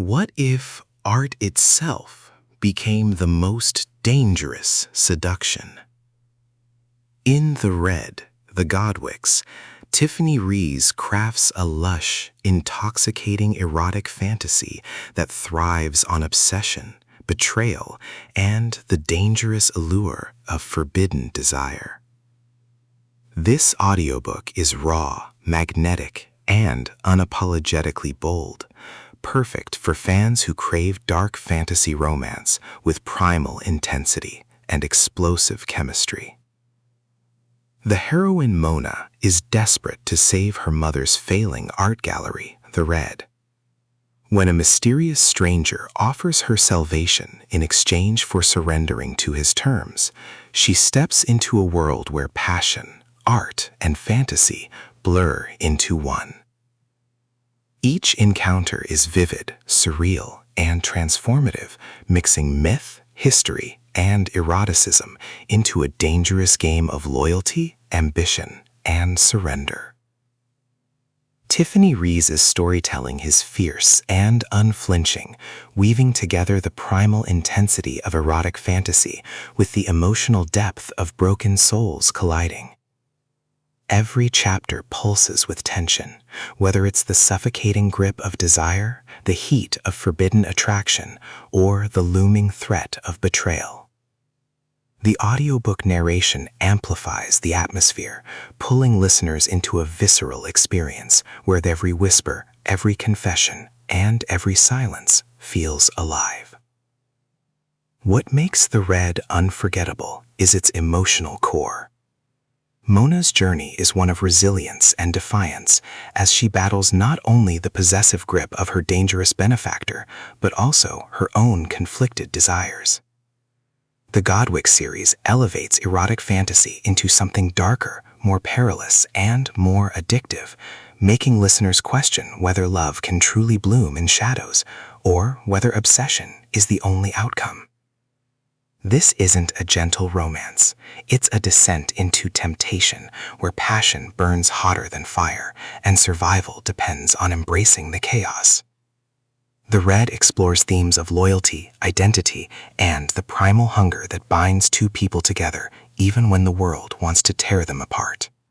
What if art itself became the most dangerous seduction? In The Red, the Godwicks, Tiffany Reisz crafts a lush, intoxicating erotic fantasy that thrives on obsession, betrayal, and the dangerous allure of forbidden desire. This audiobook is raw, magnetic, and unapologetically bold, perfect for fans who crave dark fantasy romance with primal intensity and explosive chemistry. The heroine Mona is desperate to save her mother's failing art gallery, The Red. When a mysterious stranger offers her salvation in exchange for surrendering to his terms, she steps into a world where passion, art, and fantasy blur into one. Each encounter is vivid, surreal, and transformative, mixing myth, history, and eroticism into a dangerous game of loyalty, ambition, and surrender. Tiffany Reisz's storytelling is fierce and unflinching, weaving together the primal intensity of erotic fantasy with the emotional depth of broken souls colliding. Every chapter pulses with tension, whether it's the suffocating grip of desire, the heat of forbidden attraction, or the looming threat of betrayal. The audiobook narration amplifies the atmosphere, pulling listeners into a visceral experience where every whisper, every confession, and every silence feels alive. What makes The Red unforgettable is its emotional core. Mona's journey is one of resilience and defiance as she battles not only the possessive grip of her dangerous benefactor, but also her own conflicted desires. The Godwicks series elevates erotic fantasy into something darker, more perilous, and more addictive, making listeners question whether love can truly bloom in shadows or whether obsession is the only outcome. This isn't a gentle romance. It's a descent into temptation where passion burns hotter than fire and survival depends on embracing the chaos. The Red explores themes of loyalty, identity, and the primal hunger that binds two people together even when the world wants to tear them apart.